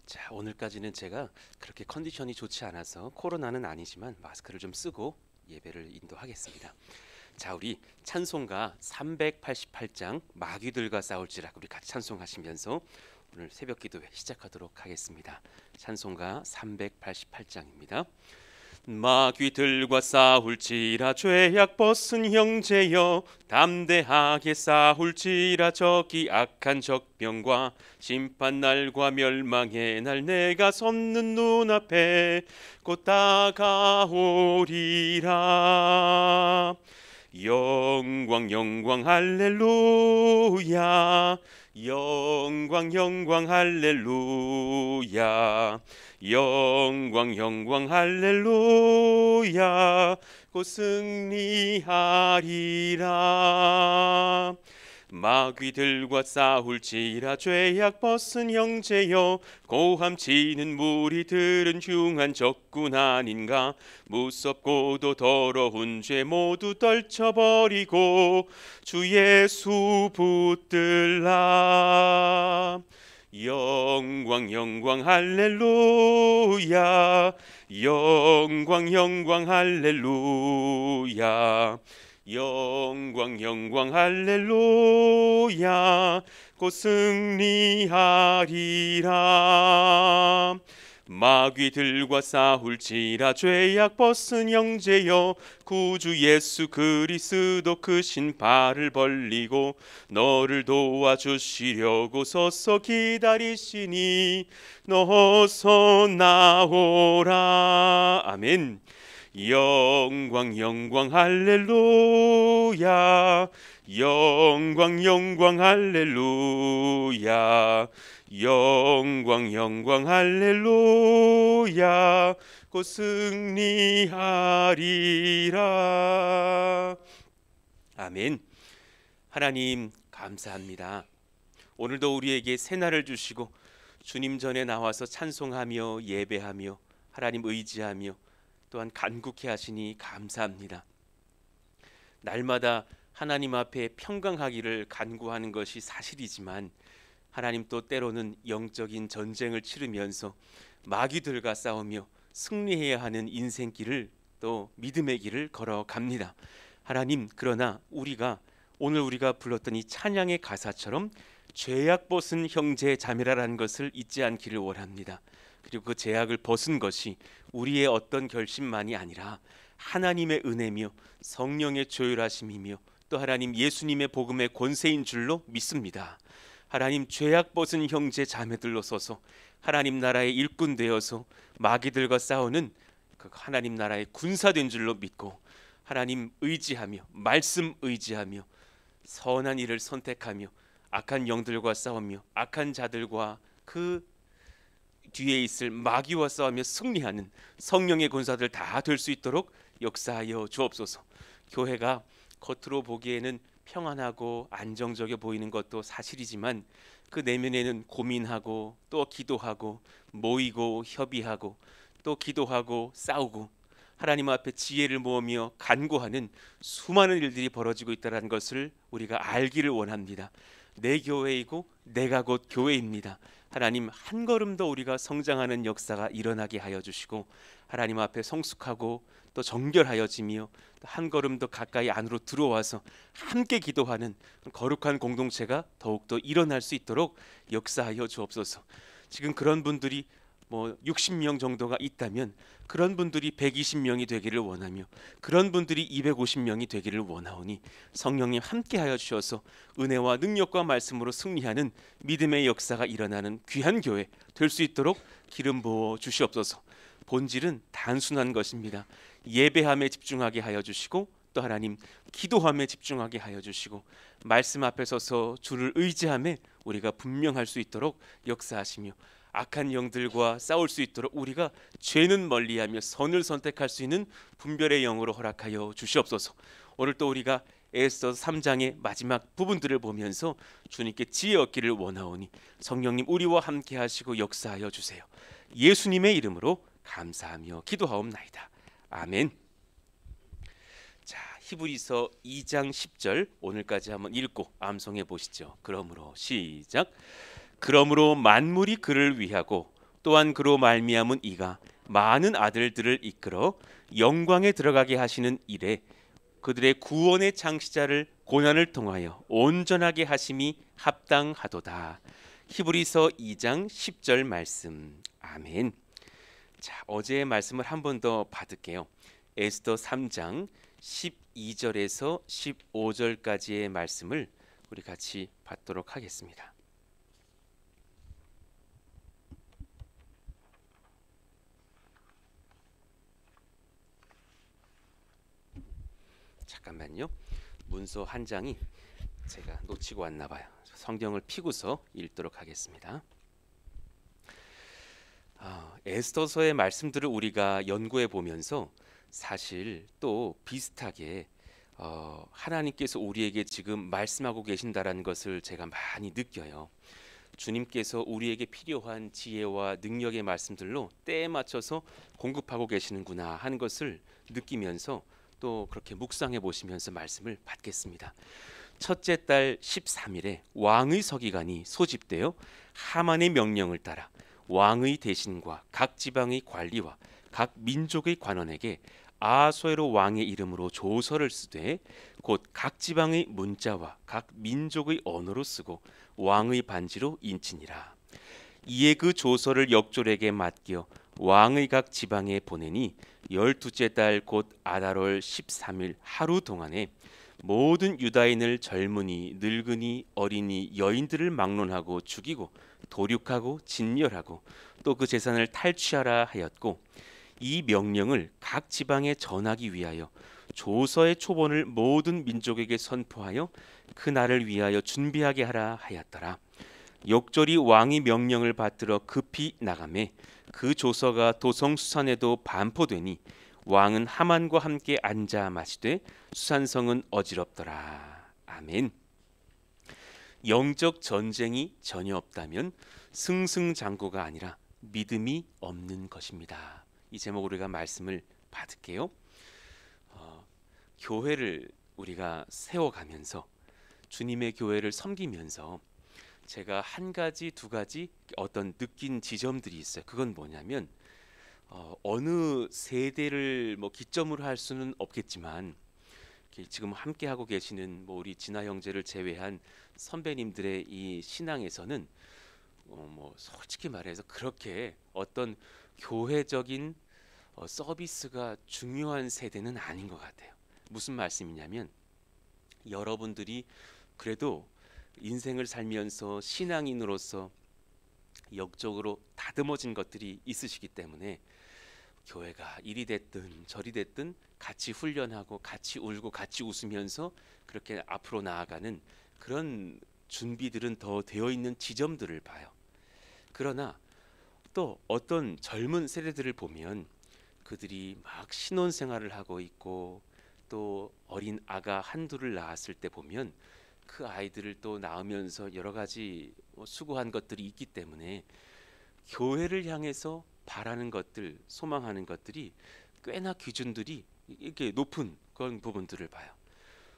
자, 오늘까지는 제가 그렇게 컨디션이 좋지 않아서 코로나는 아니지만 마스크를 좀 쓰고 예배를 인도하겠습니다. 자, 우리 찬송가 388장 마귀들과 싸울지라 우리 같이 찬송하시면서 오늘 새벽 기도회 시작하도록 하겠습니다. 찬송가 388장입니다. 마귀들과 싸울지라 죄악 벗은 형제여, 담대하게 싸울지라 저기 악한 적병과 심판날과 멸망의 날 내가 섰는 눈앞에 곧 다가오리라. 영광 영광 할렐루야, 영광 영광 할렐루야, 영광 영광 할렐루야, 곧 승리하리라. 마귀들과 싸울지라 죄악 벗은 형제여, 고함치는 무리들은 흉한 적군 아닌가. 무섭고도 더러운 죄 모두 떨쳐버리고 주 예수 붙들라. 영광 영광 할렐루야, 영광 영광 할렐루야, 영광 영광 할렐루야, 곧 승리하리라. 마귀들과 싸울지라 죄악 벗은 형제여, 구주 예수 그리스도 크신 발을 벌리고 너를 도와주시려고 서서 기다리시니 너서 나오라. 아멘. 영광 영광 할렐루야, 영광 영광 할렐루야, 영광 영광 할렐루야, 곧 승리하리라. 아멘. 하나님 감사합니다. 오늘도 우리에게 새날을 주시고 주님 전에 나와서 찬송하며 예배하며 하나님 의지하며 또한 간구케 하시니 감사합니다. 날마다 하나님 앞에 평강하기를 간구하는 것이 사실이지만 하나님 또 때로는 영적인 전쟁을 치르면서 마귀들과 싸우며 승리해야 하는 인생길을 또 믿음의 길을 걸어갑니다. 하나님, 그러나 오늘 우리가 불렀던 이 찬양의 가사처럼 죄악 벗은 형제 자매라는 것을 잊지 않기를 원합니다. 그리고 그 죄악을 벗은 것이 우리의 어떤 결심만이 아니라 하나님의 은혜며 성령의 조율하심이며 또 하나님 예수님의 복음의 권세인 줄로 믿습니다. 하나님, 죄악 벗은 형제 자매들로 서서 하나님 나라의 일꾼 되어서 마귀들과 싸우는 그 하나님 나라의 군사된 줄로 믿고 하나님 의지하며 말씀 의지하며 선한 일을 선택하며 악한 영들과 싸우며 악한 자들과 그 뒤에 있을 마귀와 싸우며 승리하는 성령의 군사들 다 될 수 있도록 역사하여 주옵소서. 교회가 겉으로 보기에는 평안하고 안정적이어 보이는 것도 사실이지만 그 내면에는 고민하고 또 기도하고 모이고 협의하고 또 기도하고 싸우고 하나님 앞에 지혜를 모으며 간구하는 수많은 일들이 벌어지고 있다는 것을 우리가 알기를 원합니다. 내 교회이고 내가 곧 교회입니다. 하나님, 한 걸음 더 우리가 성장하는 역사가 일어나게 하여 주시고 하나님 앞에 성숙하고 또 정결하여지며 한 걸음 더 가까이 안으로 들어와서 함께 기도하는 거룩한 공동체가 더욱더 일어날 수 있도록 역사하여 주옵소서. 지금 그런 분들이 60명 정도가 있다면 그런 분들이 120명이 되기를 원하며 그런 분들이 250명이 되기를 원하오니 성령님 함께하여 주셔서 은혜와 능력과 말씀으로 승리하는 믿음의 역사가 일어나는 귀한 교회 될 수 있도록 기름 부어 주시옵소서. 본질은 단순한 것입니다. 예배함에 집중하게 하여 주시고 또 하나님 기도함에 집중하게 하여 주시고 말씀 앞에 서서 주를 의지함에 우리가 분명할 수 있도록 역사하시며 악한 영들과 싸울 수 있도록 우리가 죄는 멀리하며 선을 선택할 수 있는 분별의 영으로 허락하여 주시옵소서. 오늘 또 우리가 에스더 3장의 마지막 부분들을 보면서 주님께 지혜 얻기를 원하오니 성령님 우리와 함께 하시고 역사하여 주세요. 예수님의 이름으로 감사하며 기도하옵나이다. 아멘. 자, 히브리서 2장 10절 오늘까지 한번 읽고 암송해 보시죠. 그러므로 시작. 그러므로 만물이 그를 위하고 또한 그로 말미암은 이가 많은 아들들을 이끌어 영광에 들어가게 하시는 일에 그들의 구원의 창시자를 고난을 통하여 온전하게 하심이 합당하도다. 히브리서 2장 10절 말씀. 아멘. 자, 어제의 말씀을 한 번 더 받을게요. 에스더 3장 12절에서 15절까지의 말씀을 우리 같이 받도록 하겠습니다. 잠깐만요. 문서 한 장이 제가 놓치고 왔나 봐요. 성경을 피고서 읽도록 하겠습니다. 에스더서의 말씀들을 우리가 연구해 보면서 사실 또 비슷하게 하나님께서 우리에게 지금 말씀하고 계신다라는 것을 제가 많이 느껴요. 주님께서 우리에게 필요한 지혜와 능력의 말씀들로 때에 맞춰서 공급하고 계시는구나 하는 것을 느끼면서 또 그렇게 묵상해 보시면서 말씀을 받겠습니다. 첫째 달 13일에 왕의 서기관이 소집되어 하만의 명령을 따라 왕의 대신과 각 지방의 관리와 각 민족의 관원에게 아수에로 왕의 이름으로 조서를 쓰되 곧 각 지방의 문자와 각 민족의 언어로 쓰고 왕의 반지로 인치니라. 이에 그 조서를 역졸에게 맡겨 왕의 각 지방에 보내니 12째 달 곧 아달월 13일 하루 동안에 모든 유다인을 젊은이, 늙은이, 어린이, 여인들을 막론하고 죽이고 도륙하고 진멸하고 또 그 재산을 탈취하라 하였고 이 명령을 각 지방에 전하기 위하여 조서의 초본을 모든 민족에게 선포하여 그 날을 위하여 준비하게 하라 하였더라. 역졸이 왕이 명령을 받들어 급히 나가매 그 조서가 도성 수산에도 반포되니 왕은 하만과 함께 앉아 마시되 수산성은 어지럽더라. 아멘. 영적 전쟁이 전혀 없다면 승승장구가 아니라 믿음이 없는 것입니다. 이 제목으로 우리가 말씀을 받을게요. 교회를 우리가 세워가면서 주님의 교회를 섬기면서 제가 한 가지 두 가지 어떤 느낀 지점들이 있어요. 그건 뭐냐면 어느 세대를 뭐 기점으로 할 수는 없겠지만 지금 함께 하고 계시는 뭐 우리 진아 형제를 제외한 선배님들의 이 신앙에서는 뭐 솔직히 말해서 그렇게 어떤 교회적인 서비스가 중요한 세대는 아닌 것 같아요. 무슨 말씀이냐면 여러분들이 그래도 인생을 살면서 신앙인으로서 영적으로 다듬어진 것들이 있으시기 때문에 교회가 이리 됐든 저리 됐든 같이 훈련하고 같이 울고 같이 웃으면서 그렇게 앞으로 나아가는 그런 준비들은 더 되어 있는 지점들을 봐요. 그러나 또 어떤 젊은 세대들을 보면 그들이 막 신혼생활을 하고 있고 또 어린 아가 한둘을 낳았을 때 보면 그 아이들을 또 낳으면서 여러 가지 수고한 것들이 있기 때문에 교회를 향해서 바라는 것들, 소망하는 것들이 꽤나 기준들이 이렇게 높은 그런 부분들을 봐요.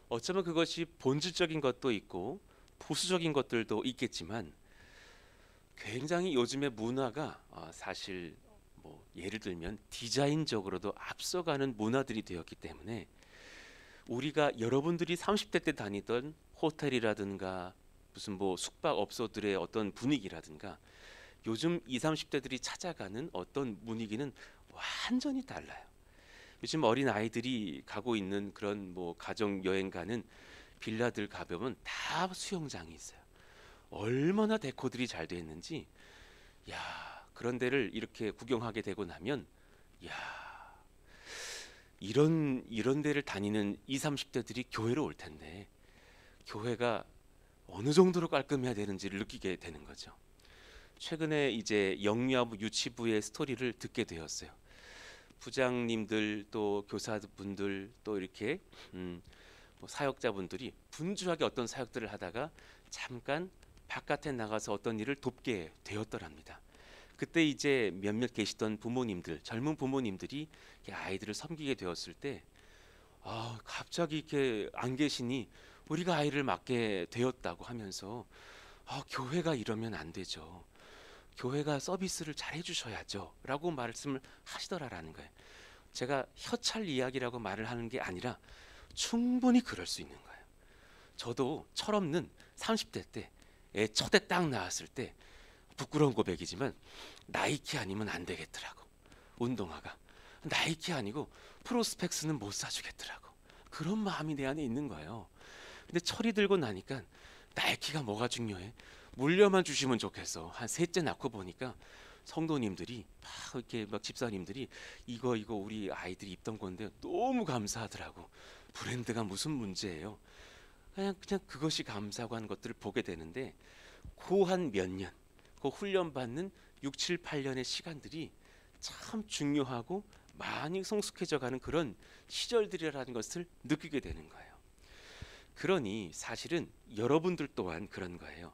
어쩌면 그것이 본질적인 것도 있고 보수적인 것들도 있겠지만 굉장히 요즘의 문화가 사실 뭐 예를 들면 디자인적으로도 앞서가는 문화들이 되었기 때문에 우리가 여러분들이 30대 때 다니던 호텔이라든가 무슨 뭐 숙박업소들의 어떤 분위기라든가 요즘 20, 30대들이 찾아가는 어떤 분위기는 완전히 달라요. 요즘 어린 아이들이 가고 있는 그런 뭐 가정 여행 가는 빌라들 가보면 다 수영장이 있어요. 얼마나 데코들이 잘 돼 있는지 야 그런 데를 이렇게 구경하게 되고 나면 야 이런 데를 다니는 20, 30대들이 교회로 올 텐데 교회가 어느 정도로 깔끔해야 되는지를 느끼게 되는 거죠. 최근에 이제 영유아부 유치부의 스토리를 듣게 되었어요. 부장님들 또 교사분들 또 이렇게 뭐 사역자분들이 분주하게 어떤 사역들을 하다가 잠깐 바깥에 나가서 어떤 일을 돕게 되었더랍니다. 그때 이제 몇몇 계시던 부모님들, 젊은 부모님들이 아이들을 섬기게 되었을 때 갑자기 이렇게 안 계시니 우리가 아이를 맡게 되었다고 하면서 교회가 이러면 안 되죠. 교회가 서비스를 잘 해주셔야죠 라고 말씀을 하시더라라는 거예요. 제가 협찰 이야기라고 말을 하는 게 아니라 충분히 그럴 수 있는 거예요. 저도 철없는 30대 때 애 첫 애 딱 나왔을 때 부끄러운 고백이지만 나이키 아니면 안 되겠더라고. 운동화가 나이키 아니고 프로스펙스는 못 사주겠더라고. 그런 마음이 내 안에 있는 거예요. 근데 철이 들고 나니까 나이키가 뭐가 중요해? 물려만 주시면 좋겠어. 한 셋째 낳고 보니까 성도님들이 막 이렇게 막 집사님들이 이거 우리 아이들이 입던 건데 너무 감사하더라고. 브랜드가 무슨 문제예요? 그냥 그것이 감사하고 하는 것들을 보게 되는데 그 한 몇 년, 그 훈련 받는 6, 7, 8년의 시간들이 참 중요하고 많이 성숙해져 가는 그런 시절들이라는 것을 느끼게 되는 거예요. 그러니 사실은 여러분들 또한 그런 거예요.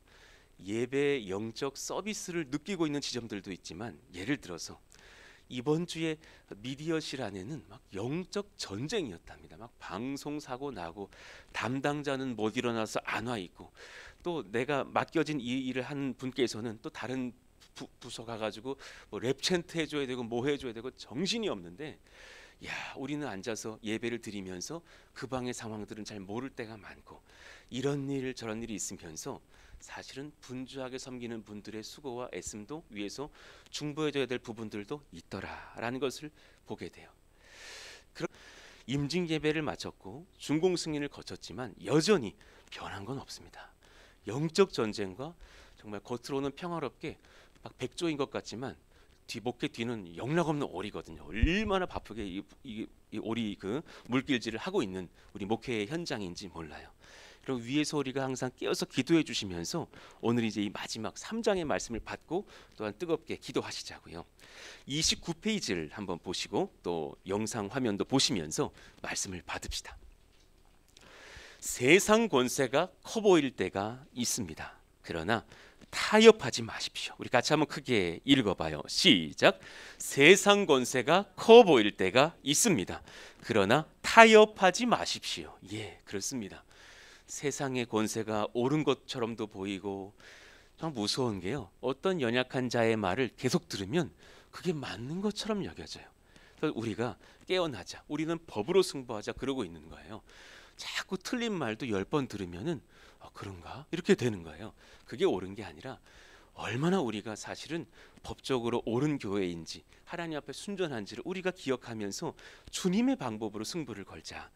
예배의 영적 서비스를 느끼고 있는 지점들도 있지만, 예를 들어서 이번 주에 미디어실 안에는 막 영적 전쟁이었답니다. 막 방송 사고 나고 담당자는 못 일어나서 안 와 있고, 또 내가 맡겨진 이 일을 하는 분께서는 또 다른 부서 가가지고 뭐 랩챈트 해줘야 되고 뭐 해줘야 되고 정신이 없는데, 야, 우리는 앉아서 예배를 드리면서 그 방의 상황들은 잘 모를 때가 많고, 이런 일 저런 일이 있으면서 사실은 분주하게 섬기는 분들의 수고와 애씀도 위에서 중보해줘야 될 부분들도 있더라라는 것을 보게 돼요. 임직 예배를 마쳤고 중공 승인을 거쳤지만 여전히 변한 건 없습니다. 영적 전쟁과 정말 겉으로는 평화롭게 막 백조인 것 같지만 목회 뒤는 영락없는 오리거든요. 얼마나 바쁘게 이 오리 그 물길질을 하고 있는 우리 목회의 현장인지 몰라요. 그리고 위에서 우리가 항상 깨어서 기도해 주시면서 오늘 이제 이 마지막 3장의 말씀을 받고 또한 뜨겁게 기도하시자고요. 29페이지를 한번 보시고 또 영상 화면도 보시면서 말씀을 받읍시다. 세상 권세가 커 보일 때가 있습니다. 그러나 타협하지 마십시오. 우리 같이 한번 크게 읽어봐요. 시작. 세상 권세가 커 보일 때가 있습니다. 그러나 타협하지 마십시오. 예, 그렇습니다. 세상의 권세가 옳은 것처럼도 보이고 참 무서운 게요, 어떤 연약한 자의 말을 계속 들으면 그게 맞는 것처럼 여겨져요. 그래서 우리가 깨어나자, 우리는 법으로 승부하자 그러고 있는 거예요. 자꾸 틀린 말도 10번 들으면은 그런가? 이렇게 되는 거예요. 그게 옳은 게 아니라 얼마나 우리가 사실은 법적으로 옳은 교회인지, 하나님 앞에 순전한지를 우리가 기억하면서 주님의 방법으로 승부를 걸자.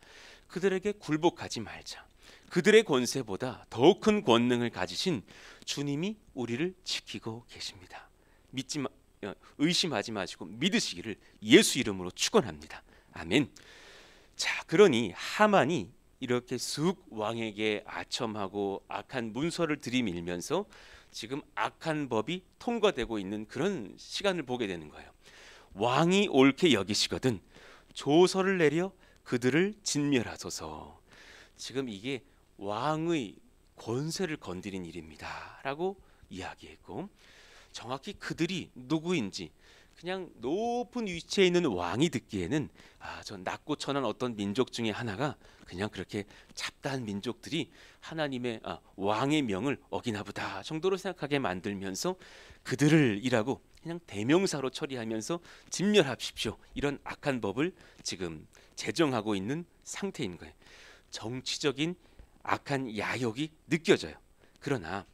그들에게 굴복하지 말자. 그들의 권세보다 더 큰 권능을 가지신 주님이 우리를 지키고 계십니다. 의심하지 마시고 믿으시기를 예수 이름으로 축원합니다. 아멘. 자, 그러니 하만이 이렇게 쑥 왕에게 아첨하고 악한 문서를 들이밀면서 지금 악한 법이 통과되고 있는 그런 시간을 보게 되는 거예요. 왕이 옳게 여기시거든 조서를 내려 그들을 진멸하소서. 지금 이게 왕의 권세를 건드린 일입니다 라고 이야기했고, 정확히 그들이 누구인지 그냥 높은 위치에 있는 왕이 듣기에는 저 낮고 천한 어떤 민족 중에 하나가 그냥 그렇게 잡다한 민족들이 하나님의 왕의 명을 어기나 보다 정도로 생각하게 만들면서 그들을 이라고 그냥 대명사로 처리하면서 진멸하십시오, 이런 악한 법을 지금 제정하고 있는 상태인 거예요. 정치적인 악한 야욕이 느껴져요. 그러나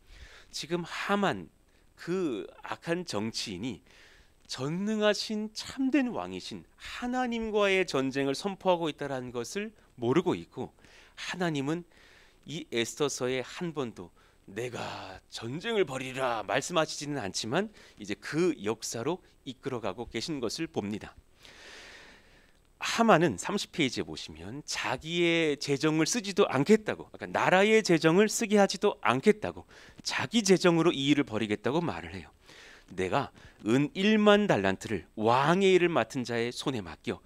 지금 하만, 그 악한 정치인이 전능하신 참된 왕이신 하나님과의 전쟁을 선포하고 있다는 것을 모르고 있고, 하나님은 이 에스더서에 한 번도 내가 전쟁을 벌이라 말씀하시지는 않지만 이제 그 역사로 이끌어가고 계신 것을 봅니다. 하만은 30페이지에 보시면 자기의 재정을 쓰지도 않겠다고, 그러니까 나라의 재정을 쓰게 하지도 않겠다고 자기 재정으로 이 일을 벌이겠다고 말을 해요. 내가 은 1만 달란트를 왕의 일을 맡은 자의 손에 맡겨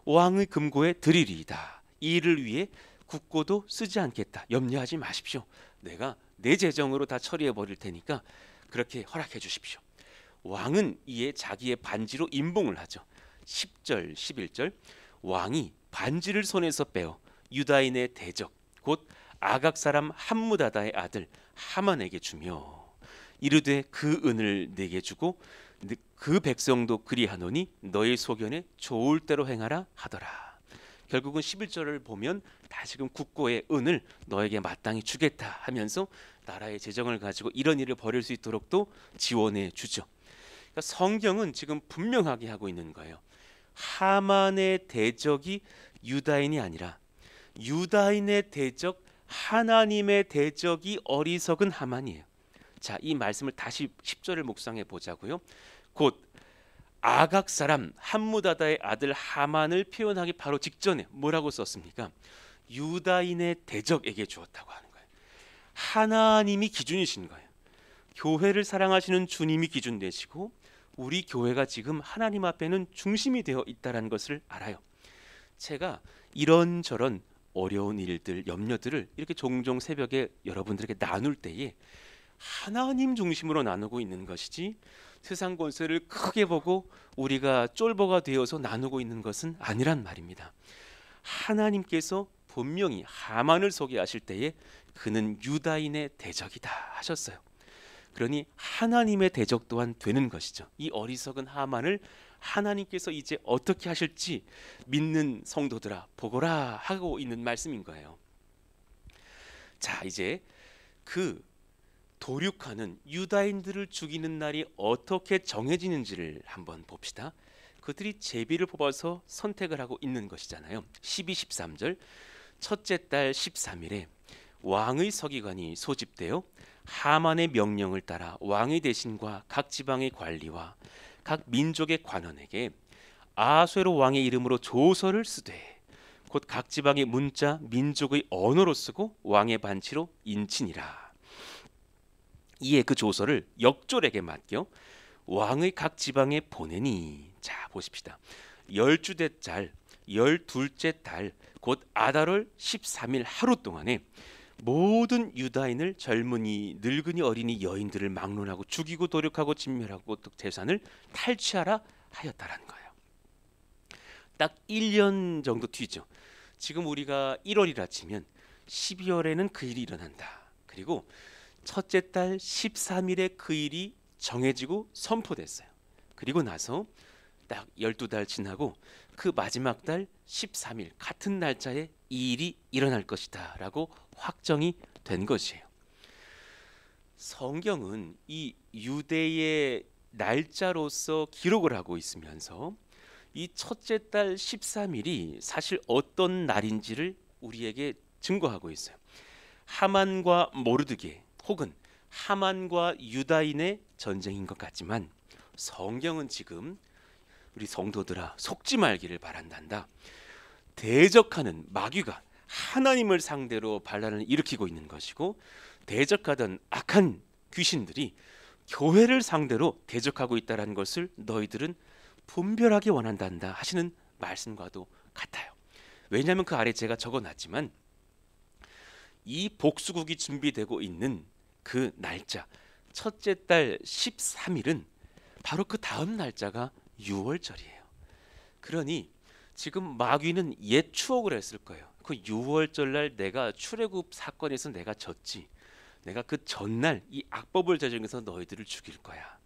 왕의 금고에 드리리이다. 이 일을 위해 국고도 쓰지 않겠다. 염려하지 마십시오. 내가 내 재정으로 다 처리해 버릴 테니까 그렇게 허락해 주십시오. 왕은 이에 자기의 반지로 임봉을 하죠. 10절 11절 왕이 반지를 손에서 빼어 유다인의 대적 곧 아각 사람 함무다다의 아들 하만에게 주며, 이르되 그 은을 내게 주고 그 백성도 그리하노니 너희 소견에 좋을 대로 행하라 하더라. 결국은 11절을 보면 다시금 국고의 은을 너에게 마땅히 주겠다 하면서 나라의 재정을 가지고 이런 일을 벌일 수 있도록 또 지원해 주죠. 그러니까 성경은 지금 분명하게 하고 있는 거예요. 하만의 대적이 유다인이 아니라 유다인의 대적, 하나님의 대적이 어리석은 하만이에요. 자, 이 말씀을 다시 10절을 묵상해 보자고요. 곧 아각 사람 함무다다의 아들 하만을 표현하기 바로 직전에 뭐라고 썼습니까? 유다인의 대적에게 주었다고 하는 거예요. 하나님이 기준이신 거예요. 교회를 사랑하시는 주님이 기준 되시고 우리 교회가 지금 하나님 앞에는 중심이 되어 있다는 것을 알아요. 제가 이런저런 어려운 일들, 염려들을 이렇게 종종 새벽에 여러분들에게 나눌 때에 하나님 중심으로 나누고 있는 것이지 세상 권세를 크게 보고 우리가 쫄보가 되어서 나누고 있는 것은 아니란 말입니다. 하나님께서 분명히 하만을 소개하실 때에 그는 유다인의 대적이다 하셨어요. 그러니 하나님의 대적 또한 되는 것이죠. 이 어리석은 하만을 하나님께서 이제 어떻게 하실지 믿는 성도들아 보거라 하고 있는 말씀인 거예요. 자, 이제 그 도륙하는 유다인들을 죽이는 날이 어떻게 정해지는지를 한번 봅시다. 그들이 제비를 뽑아서 선택을 하고 있는 것이잖아요. 12, 13절 첫째 달 13일에 왕의 서기관이 소집되어 하만의 명령을 따라 왕의 대신과 각 지방의 관리와 각 민족의 관원에게 아수에로 왕의 이름으로 조서를 쓰되 곧 각 지방의 문자 민족의 언어로 쓰고 왕의 반치로 인치니라. 이에 그 조서를 역졸에게 맡겨 왕의 각 지방에 보내니. 자, 보십시다. 열주대 달, 열둘째 달, 곧 아달월 13일 하루 동안에 모든 유다인을 젊은이, 늙은이, 어린이, 여인들을 막론하고 죽이고 도륙하고 진멸하고 재산을 탈취하라 하였다라는 거예요. 딱 1년 정도 뒤죠. 지금 우리가 1월이라 치면 12월에는 그 일이 일어난다. 그리고 첫째 달 13일에 그 일이 정해지고 선포됐어요. 그리고 나서 딱 12달 지나고 그 마지막 달 13일 같은 날짜에 이 일이 일어날 것이다 라고 확정이 된 것이에요. 성경은 이 유대의 날짜로서 기록을 하고 있으면서 이 첫째 달 13일이 사실 어떤 날인지를 우리에게 증거하고 있어요. 하만과 모르드게 혹은 하만과 유다인의 전쟁인 것 같지만 성경은 지금 우리 성도들아 속지 말기를 바란단다. 대적하는 마귀가 하나님을 상대로 반란을 일으키고 있는 것이고 대적하던 악한 귀신들이 교회를 상대로 대적하고 있다는 것을 너희들은 분별하기 원한단다 하시는 말씀과도 같아요. 왜냐하면 그 아래 제가 적어놨지만 이 복수국이 준비되고 있는 그 날짜 첫째 달 13일은 바로 그 다음 날짜가 6월절이에요. 그러니 지금 마귀는 옛 추억을 했을 거예요. 그 6월절 날 내가 출애굽 사건에서 내가 졌지. 내가 그 전날 이 악법을 제정해서 너희들을 죽일 거야.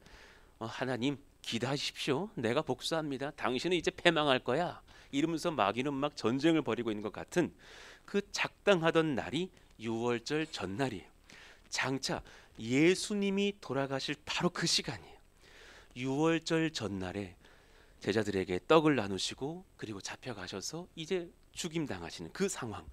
하나님 기다하십시오. 내가 복수합니다. 당신은 이제 패망할 거야. 이러면서 마귀는 막 전쟁을 벌이고 있는 것 같은 그 작당하던 날이 6월절 전날이에요. 장차 예수님이 돌아가실 바로 그 시간이에요. 6월절 전날에 제자들에게 떡을 나누시고 그리고 잡혀가셔서 이제 죽임 당하시는 그 상황.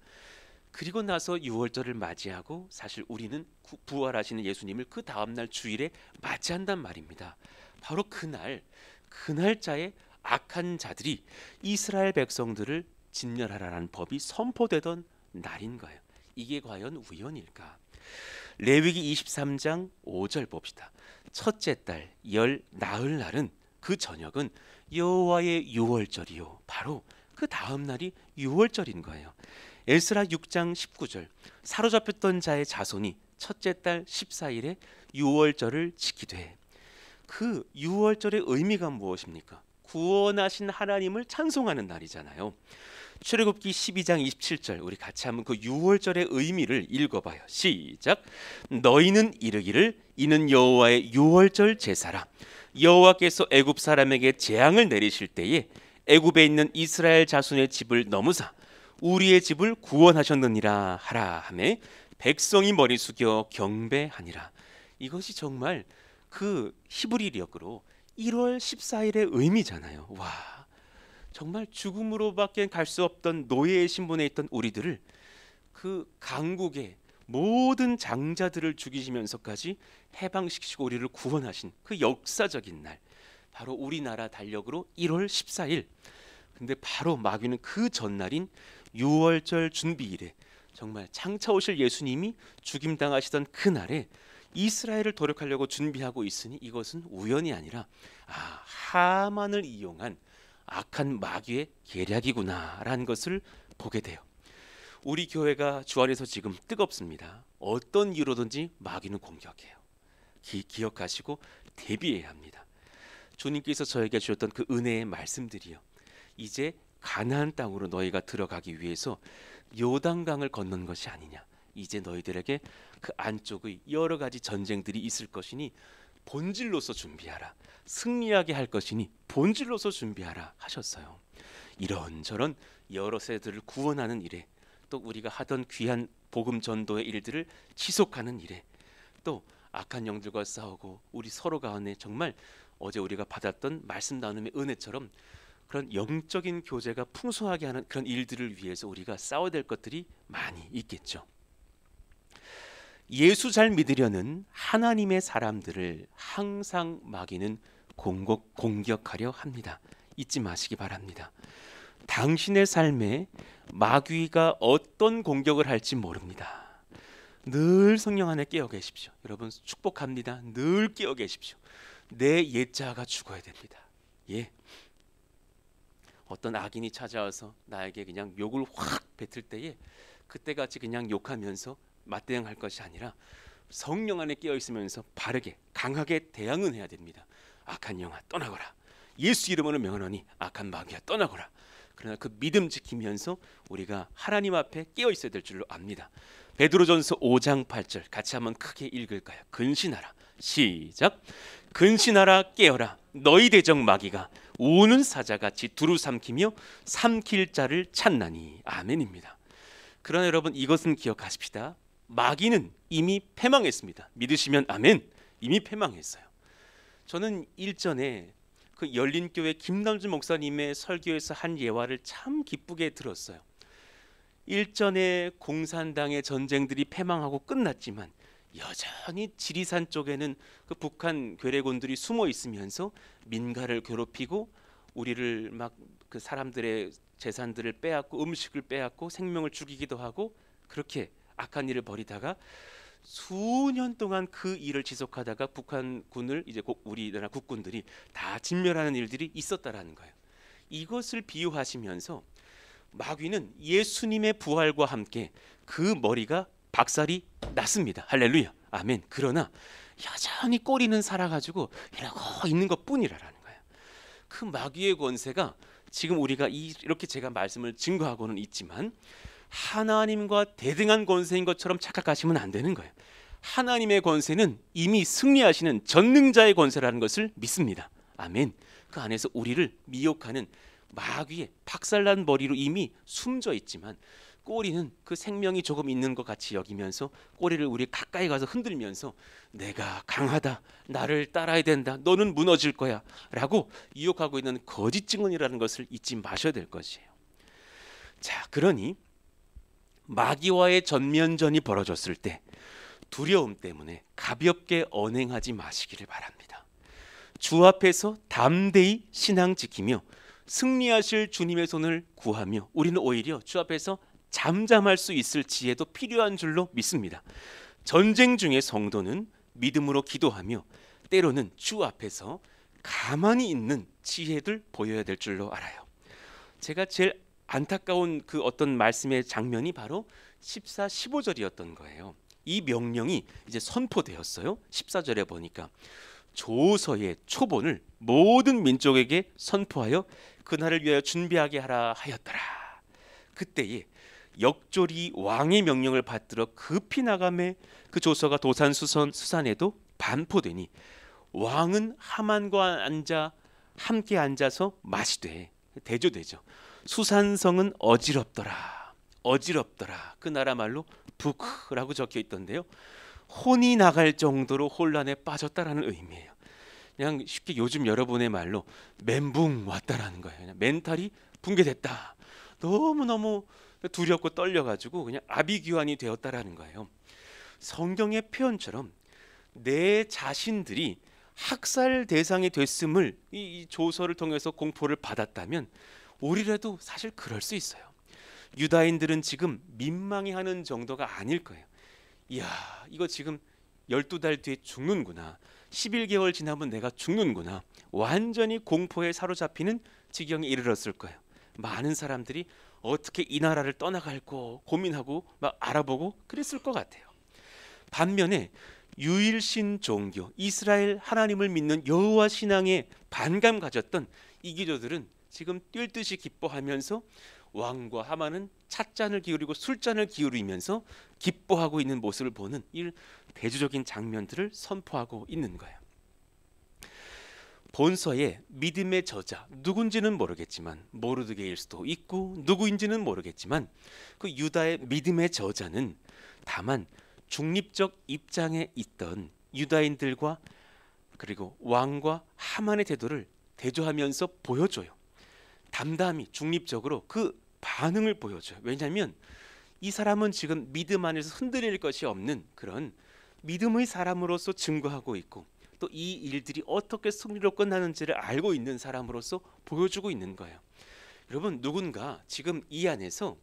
그리고 나서 6월절을 맞이하고 사실 우리는 부활하시는 예수님을 그 다음날 주일에 맞이한단 말입니다. 바로 그날, 그 날짜에 악한 자들이 이스라엘 백성들을 진멸하라는 법이 선포되던 날인 거예요. 이게 과연 우연일까? 레위기 23장 5절 봅시다. 첫째 달 열 나흘날은 그 저녁은 여호와의 6월절이요. 바로 그 다음 날이 6월절인 거예요. 에스라 6장 19절 사로잡혔던 자의 자손이 첫째 달 14일에 6월절을 지키되 그 6월절의 의미가 무엇입니까? 구원하신 하나님을 찬송하는 날이잖아요. 출애굽기 12장 27절 우리 같이 한번 그 6월절의 의미를 읽어봐요. 시작. 너희는 이르기를 이는 여호와의 6월절 제사라. 여호와께서 애굽 사람에게 재앙을 내리실 때에 애굽에 있는 이스라엘 자손의 집을 넘으사 우리의 집을 구원하셨느니라 하라 하매 백성이 머리 숙여 경배하니라. 이것이 정말 그 히브리어로 1월 14일의 의미잖아요. 와, 정말 죽음으로밖에 갈 수 없던 노예의 신분에 있던 우리들을 그 강국의 모든 장자들을 죽이시면서까지 해방시키시고 우리를 구원하신 그 역사적인 날, 바로 우리나라 달력으로 1월 14일. 근데 바로 마귀는 그 전날인 6월절 준비일에 정말 장차 오실 예수님이 죽임당하시던 그날에 이스라엘을 도륙하려고 준비하고 있으니 이것은 우연이 아니라 하만을 이용한 악한 마귀의 계략이구나라는 것을 보게 돼요. 우리 교회가 주 안에서 지금 뜨겁습니다. 어떤 이유로든지 마귀는 공격해요. 기억하시고 대비해야 합니다. 주님께서 저에게 주셨던 그 은혜의 말씀들이요, 이제 가나안 땅으로 너희가 들어가기 위해서 요단강을 건넌 것이 아니냐. 이제 너희들에게 그 안쪽의 여러 가지 전쟁들이 있을 것이니 본질로서 준비하라. 승리하게 할 것이니 본질로서 준비하라 하셨어요. 이런저런 여러 세대들을 구원하는 일에, 또 우리가 하던 귀한 복음 전도의 일들을 지속하는 일에, 또 악한 영들과 싸우고 우리 서로 가운데 정말 어제 우리가 받았던 말씀 나눔의 은혜처럼 그런 영적인 교제가 풍성하게 하는 그런 일들을 위해서 우리가 싸워야 될 것들이 많이 있겠죠. 예수 잘 믿으려는 하나님의 사람들을 항상 마귀는 공격하려 합니다. 잊지 마시기 바랍니다. 당신의 삶에 마귀가 어떤 공격을 할지 모릅니다. 늘 성령 안에 깨어 계십시오. 여러분 축복합니다. 늘 깨어 계십시오. 내 옛자가 죽어야 됩니다. 예. 어떤 악인이 찾아와서 나에게 그냥 욕을 확 뱉을 때에 그때같이 그냥 욕하면서 맞대응할 것이 아니라 성령 안에 깨어 있으면서 바르게 강하게 대항은 해야 됩니다. 악한 영아 떠나거라. 예수 이름으로 명하노니 악한 마귀야 떠나거라. 그러나 그 믿음 지키면서 우리가 하나님 앞에 깨어 있어야 될 줄로 압니다. 베드로전서 5장 8절 같이 한번 크게 읽을까요? 근신하라. 시작. 근신하라 깨어라. 너희 대적 마귀가 우는 사자같이 두루 삼키며 삼킬 자를 찾나니. 아멘입니다. 그러나 여러분 이것은 기억하십시다. 마귀는 이미 패망했습니다. 믿으시면 아멘. 이미 패망했어요. 저는 일전에 그 열린교회 김남주 목사님의 설교에서 한 예화를 참 기쁘게 들었어요. 일전에 공산당의 전쟁들이 패망하고 끝났지만 여전히 지리산 쪽에는 그 북한 괴뢰군들이 숨어 있으면서 민가를 괴롭히고 우리를 막 그 사람들의 재산들을 빼앗고 음식을 빼앗고 생명을 죽이기도 하고 그렇게 악한 일을 벌이다가 수년 동안 그 일을 지속하다가 북한군을 이제 우리나라 국군들이 다 진멸하는 일들이 있었다라는 거예요. 이것을 비유하시면서 마귀는 예수님의 부활과 함께 그 머리가 박살이 났습니다. 할렐루야. 아멘. 그러나 여전히 꼬리는 살아가지고 이러고 있는 것뿐이라는 거예요. 그 마귀의 권세가 지금 우리가 이렇게 제가 말씀을 증거하고는 있지만 하나님과 대등한 권세인 것처럼 착각하시면 안 되는 거예요. 하나님의 권세는 이미 승리하시는 전능자의 권세라는 것을 믿습니다. 아멘. 그 안에서 우리를 미혹하는 마귀의 박살난 머리로 이미 숨져 있지만 꼬리는 그 생명이 조금 있는 것 같이 여기면서 꼬리를 우리 가까이 가서 흔들면서 내가 강하다, 나를 따라야 된다, 너는 무너질 거야 라고 유혹하고 있는 거짓 증언이라는 것을 잊지 마셔야 될 것이에요. 자, 그러니 마귀와의 전면전이 벌어졌을 때 두려움 때문에 가볍게 언행하지 마시기를 바랍니다. 주 앞에서 담대히 신앙 지키며 승리하실 주님의 손을 구하며 우리는 오히려 주 앞에서 잠잠할 수 있을 지혜도 필요한 줄로 믿습니다. 전쟁 중에 성도는 믿음으로 기도하며 때로는 주 앞에서 가만히 있는 지혜를 보여야 될 줄로 알아요. 제가 제일 안타까운 그 어떤 말씀의 장면이 바로 14, 15절이었던 거예요. 이 명령이 이제 선포되었어요. 14절에 보니까 조서의 초본을 모든 민족에게 선포하여 그날을 위하여 준비하게 하라 하였더라. 그때에 역졸이 왕의 명령을 받들어 급히 나가매 그 조서가 도산 수산에도 반포되니 왕은 하만과 함께 앉아서 마시되 대조되죠. 수산성은 어지럽더라. 어지럽더라. 그 나라 말로 부크라고 적혀 있던데요. 혼이 나갈 정도로 혼란에 빠졌다라는 의미예요. 그냥 쉽게 요즘 여러분의 말로 멘붕 왔다라는 거예요. 그냥 멘탈이 붕괴됐다. 너무너무 두렵고 떨려가지고 그냥 아비규환이 되었다라는 거예요. 성경의 표현처럼 내 자신들이 학살 대상이 됐음을 이 조서를 통해서 공포를 받았다면 우리라도 사실 그럴 수 있어요. 유다인들은 지금 민망해하는 정도가 아닐 거예요. 이야, 이거 지금 12달 뒤에 죽는구나. 11개월 지나면 내가 죽는구나. 완전히 공포에 사로잡히는 지경에 이르렀을 거예요. 많은 사람들이 어떻게 이 나라를 떠나갈고 고민하고 막 알아보고 그랬을 것 같아요. 반면에 유일신 종교 이스라엘 하나님을 믿는 여호와 신앙에 반감 가졌던 이기조들은 지금 뛸 듯이 기뻐하면서 왕과 하만은 찻잔을 기울이고 술잔을 기울이면서 기뻐하고 있는 모습을 보는 이 대조적인 장면들을 선포하고 있는 거예요. 본서의 믿음의 저자 누군지는 모르겠지만 모르드게일 수도 있고 누구인지는 모르겠지만 그 유다의 믿음의 저자는 다만 중립적 입장에 있던 유다인들과 그리고 왕과 하만의 태도를 대조하면서 보여줘요. 담담히 중립적으로 그 반응을 보여줘요. 왜냐하면 이 사람은 지금 믿음 안에서 흔들릴 것이 없는 그런 믿음의 사람으로서 증거하고 있고 또 이 일들이 어떻게 승리로 끝나는지를 알고 있는 사람으로서 보여주고 있는 거예요. 여러분, 누군가 지금 이 안에서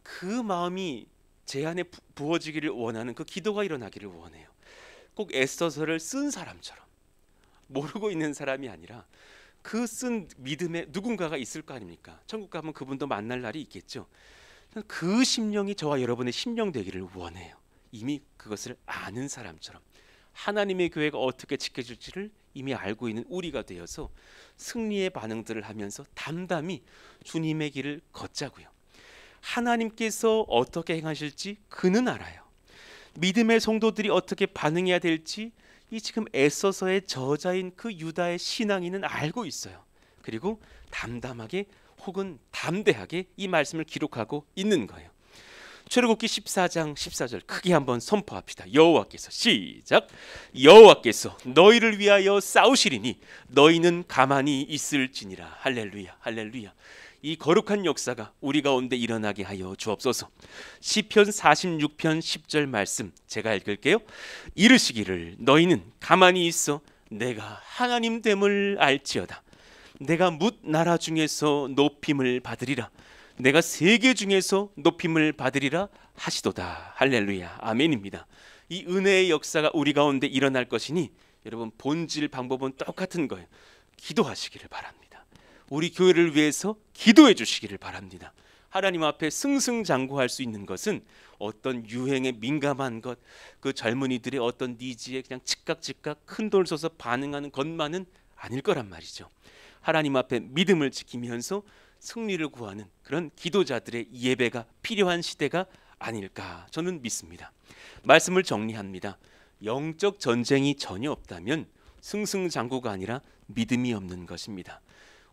그 마음이 제 안에 부어지기를 원하는 그 기도가 일어나기를 원해요. 꼭 애써서를 쓴 사람처럼 모르고 있는 사람이 아니라 그 쓴 믿음에 누군가가 있을 거 아닙니까? 천국 가면 그분도 만날 날이 있겠죠. 그 심령이 저와 여러분의 심령 되기를 원해요. 이미 그것을 아는 사람처럼 하나님의 교회가 어떻게 지켜질지를 이미 알고 있는 우리가 되어서 승리의 반응들을 하면서 담담히 주님의 길을 걷자고요. 하나님께서 어떻게 행하실지 그는 알아요. 믿음의 성도들이 어떻게 반응해야 될지 이 지금 애써서의 저자인 그 유다의 신앙인은 알고 있어요. 그리고 담담하게 혹은 담대하게 이 말씀을 기록하고 있는 거예요. 출애굽기 14장 14절 크게 한번 선포합시다. 여호와께서 시작. 여호와께서 너희를 위하여 싸우시리니 너희는 가만히 있을지니라. 할렐루야, 할렐루야. 이 거룩한 역사가 우리 가운데 일어나게 하여 주옵소서. 시편 46편 10절 말씀 제가 읽을게요. 이르시기를 너희는 가만히 있어 내가 하나님 됨을 알지어다. 내가 뭇 나라 중에서 높임을 받으리라. 내가 세계 중에서 높임을 받으리라 하시도다. 할렐루야, 아멘입니다. 이 은혜의 역사가 우리 가운데 일어날 것이니 여러분 본질 방법은 똑같은 거예요. 기도하시기를 바랍니다. 우리 교회를 위해서 기도해 주시기를 바랍니다. 하나님 앞에 승승장구할 수 있는 것은 어떤 유행에 민감한 것, 그 젊은이들의 어떤 니즈에 그냥 즉각 큰 돈을 써서 반응하는 것만은 아닐 거란 말이죠. 하나님 앞에 믿음을 지키면서 승리를 구하는 그런 기도자들의 예배가 필요한 시대가 아닐까 저는 믿습니다. 말씀을 정리합니다. 영적 전쟁이 전혀 없다면 승승장구가 아니라 믿음이 없는 것입니다.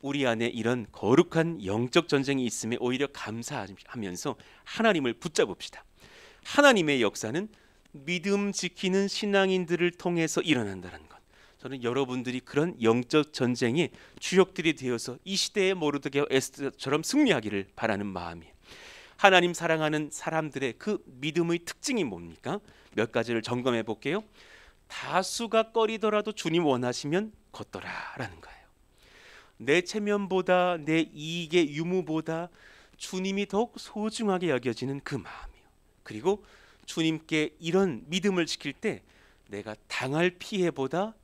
우리 안에 이런 거룩한 영적 전쟁이 있음에 오히려 감사하면서 하나님을 붙잡읍시다. 하나님의 역사는 믿음 지키는 신앙인들을 통해서 일어난다는 것. 저는 여러분들이 그런 영적 전쟁의 주역들이 되어서 이 시대의 모르드게와 에스더처럼 승리하기를 바라는 마음이에요. 하나님 사랑하는 사람들의 그 믿음의 특징이 뭡니까? 몇 가지를 점검해 볼게요. 다수가 꺼리더라도 주님 원하시면 걷더라라는 거예요. 내 체면보다 내 이익의 유무보다 주님이 더욱 소중하게 여겨지는 그 마음이요. 그리고 주님께 이런 믿음을 지킬 때 내가 당할 피해보다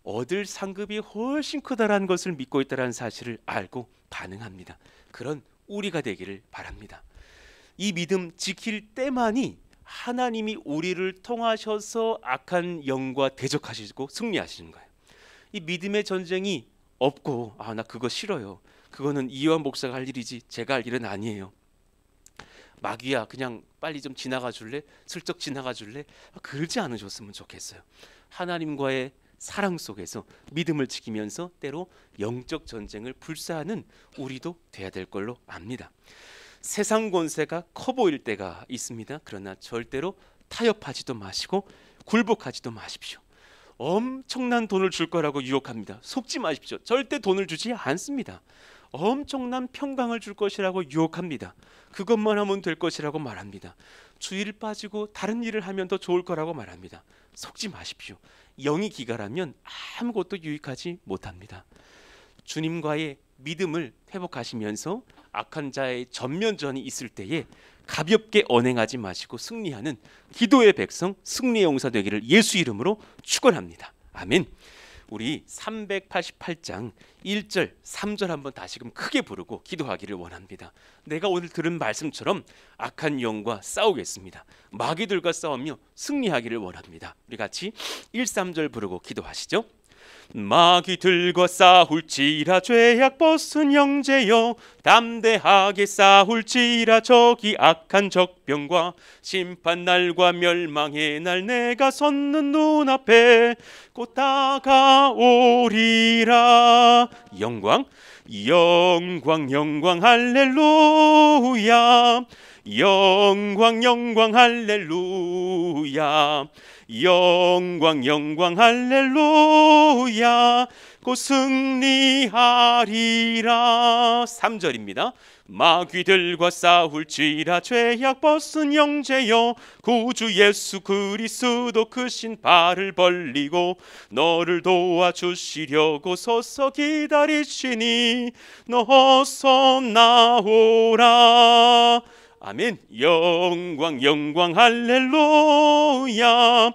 얻을 상급이 훨씬 크다라는 것을 믿고 있다는 사실을 알고 반응합니다. 그런 우리가 되기를 바랍니다. 이 믿음 지킬 때만이 하나님이 우리를 통하셔서 악한 영과 대적하시고 승리하시는 거예요. 이 믿음의 전쟁이 없고 나 그거 싫어요. 그거는 이요한 목사가 할 일이지 제가 할 일은 아니에요. 마귀야 그냥 빨리 좀 지나가 줄래? 슬쩍 지나가 줄래? 그러지 않으셨으면 좋겠어요. 하나님과의 사랑 속에서 믿음을 지키면서 때로 영적 전쟁을 불사하는 우리도 돼야 될 걸로 압니다. 세상 권세가 커 보일 때가 있습니다. 그러나 절대로 타협하지도 마시고 굴복하지도 마십시오. 엄청난 돈을 줄 거라고 유혹합니다. 속지 마십시오. 절대 돈을 주지 않습니다. 엄청난 평강을 줄 것이라고 유혹합니다. 그것만 하면 될 것이라고 말합니다. 주일 빠지고 다른 일을 하면 더 좋을 거라고 말합니다. 속지 마십시오. 영이 기갈하면 아무것도 유익하지 못합니다. 주님과의 믿음을 회복하시면서 악한 자의 전면전이 있을 때에 가볍게 언행하지 마시고 승리하는 기도의 백성, 승리의 용사 되기를 예수 이름으로 축원합니다. 아멘. 우리 388장 1절 3절 한번 다시금 크게 부르고 기도하기를 원합니다. 내가 오늘 들은 말씀처럼 악한 영과 싸우겠습니다. 마귀들과 싸우며 승리하기를 원합니다. 우리 같이 1, 3절 부르고 기도하시죠. 마귀들과 싸울지라 죄악 벗은 형제여 담대하게 싸울지라 저기 악한 적병과 심판날과 멸망의 날 내가 섰는 눈앞에 곧 다가오리라. 영광 영광 영광 할렐루야. 영광 영광 할렐루야. 영광 영광 할렐루야. 곧 승리하리라. 3절입니다. 마귀들과 싸울지라 죄악 벗은 형제여 구주 예수 그리스도 크신 발을 벌리고 너를 도와주시려고 서서 기다리시니 너 어서 나오라. 아멘. 영광 영광 할렐루야.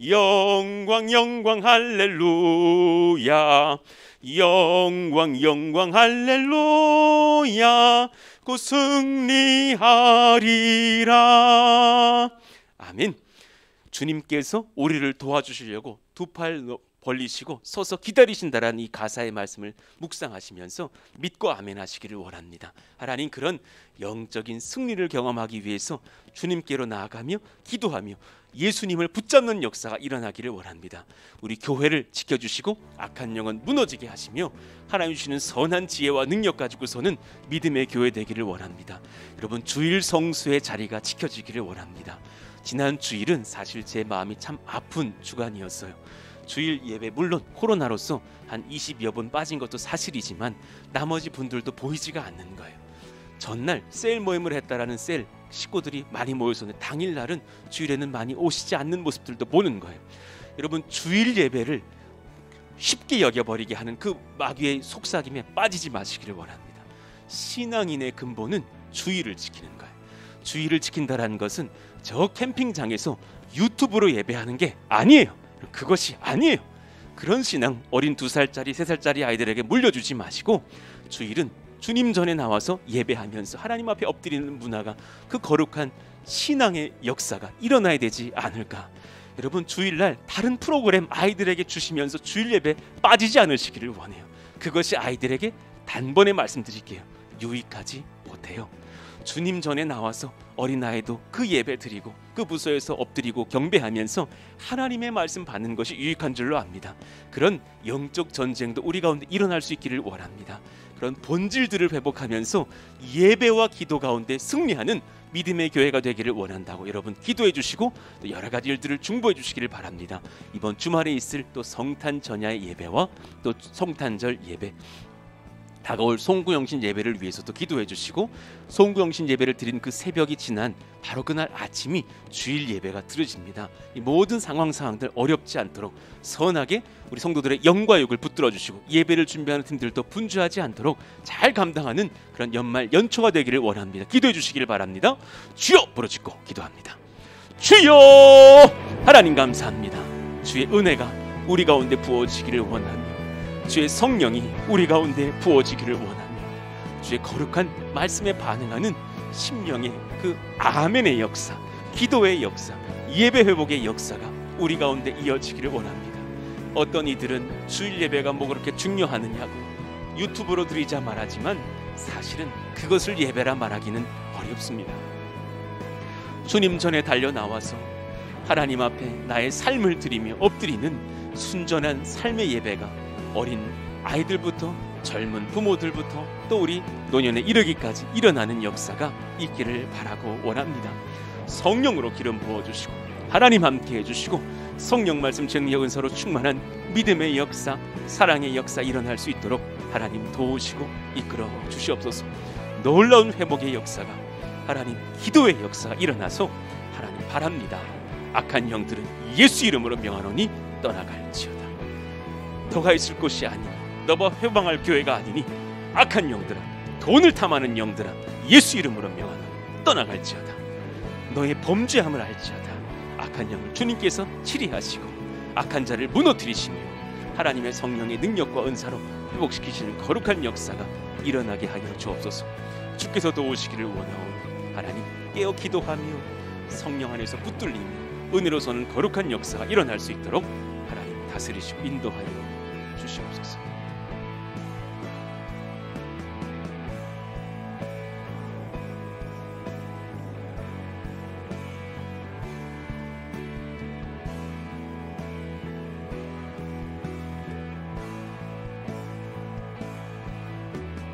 영광 영광 할렐루야. 영광 영광 할렐루야. 곧 승리하리라. 아멘. 주님께서 우리를 도와주시려고 두 팔 벌리시고 서서 기다리신다라는 이 가사의 말씀을 묵상하시면서 믿고 아멘 하시기를 원합니다. 하나님 그런 영적인 승리를 경험하기 위해서 주님께로 나아가며 기도하며 예수님을 붙잡는 역사가 일어나기를 원합니다. 우리 교회를 지켜주시고 악한 영은 무너지게 하시며 하나님 주시는 선한 지혜와 능력 가지고서는 믿음의 교회 되기를 원합니다. 여러분 주일 성수의 자리가 지켜지기를 원합니다. 지난 주일은 사실 제 마음이 참 아픈 주간이었어요. 주일 예배 물론 코로나로서 한 20여 분 빠진 것도 사실이지만 나머지 분들도 보이지가 않는 거예요. 전날 셀 모임을 했다라는 셀 식구들이 많이 모여서 당일날은 주일에는 많이 오시지 않는 모습들도 보는 거예요. 여러분 주일 예배를 쉽게 여겨버리게 하는 그 마귀의 속삭임에 빠지지 마시기를 원합니다. 신앙인의 근본은 주일을 지키는 거예요. 주일을 지킨다라는 것은 저 캠핑장에서 유튜브로 예배하는 게 아니에요. 그것이 아니에요. 그런 신앙 어린 2살짜리 3살짜리 아이들에게 물려주지 마시고 주일은 주님 전에 나와서 예배하면서 하나님 앞에 엎드리는 문화가 그 거룩한 신앙의 역사가 일어나야 되지 않을까. 여러분 주일날 다른 프로그램 아이들에게 주시면서 주일 예배 빠지지 않으시기를 원해요. 그것이 아이들에게 단번에 말씀드릴게요. 유익하지 못해요. 주님 전에 나와서 어린아이도 그 예배 드리고 그 부서에서 엎드리고 경배하면서 하나님의 말씀 받는 것이 유익한 줄로 압니다. 그런 영적 전쟁도 우리 가운데 일어날 수 있기를 원합니다. 그런 본질들을 회복하면서 예배와 기도 가운데 승리하는 믿음의 교회가 되기를 원한다고 여러분 기도해 주시고 또 여러 가지 일들을 중보해 주시기를 바랍니다. 이번 주말에 있을 또 성탄 전야의 예배와 또 성탄절 예배, 다가올 송구영신 예배를 위해서도 기도해 주시고 송구영신 예배를 드린 그 새벽이 지난 바로 그날 아침이 주일 예배가 드려집니다. 이 모든 상황들 어렵지 않도록 선하게 우리 성도들의 영과 육을 붙들어 주시고 예배를 준비하는 팀들도 분주하지 않도록 잘 감당하는 그런 연말 연초가 되기를 원합니다. 기도해 주시기를 바랍니다. 주여 부르짖고 기도합니다. 주여 하나님 감사합니다. 주의 은혜가 우리 가운데 부어지기를 원합니다. 주의 성령이 우리 가운데 부어지기를 원하며 주의 거룩한 말씀에 반응하는 심령의 그 아멘의 역사, 기도의 역사, 예배 회복의 역사가 우리 가운데 이어지기를 원합니다. 어떤 이들은 주일 예배가 뭐 그렇게 중요하느냐고 유튜브로 드리자 말하지만 사실은 그것을 예배라 말하기는 어렵습니다. 주님 전에 달려 나와서 하나님 앞에 나의 삶을 드리며 엎드리는 순전한 삶의 예배가 어린 아이들부터 젊은 부모들부터 또 우리 노년에 이르기까지 일어나는 역사가 있기를 바라고 원합니다. 성령으로 기름 부어주시고 하나님 함께 해주시고 성령 말씀 정리의 은사로 충만한 믿음의 역사, 사랑의 역사 일어날 수 있도록 하나님 도우시고 이끌어 주시옵소서. 놀라운 회복의 역사가, 하나님 기도의 역사가 일어나서 하나님 바랍니다. 악한 영들은 예수 이름으로 명하노니 떠나갈지어다. 너가 있을 곳이 아니니 너와 회방할 교회가 아니니 악한 영들아, 돈을 탐하는 영들아, 예수 이름으로 명하노니 떠나갈지어다. 너의 범죄함을 알지어다. 악한 영을 주님께서 치리하시고 악한 자를 무너뜨리시며 하나님의 성령의 능력과 은사로 회복시키시는 거룩한 역사가 일어나게 하여 주옵소서. 주께서 도우시기를 원하오니 하나님 깨어 기도하며 성령 안에서 붙들리며 은혜로 서는 거룩한 역사가 일어날 수 있도록 하나님 다스리시고 인도하여 주시옵소서.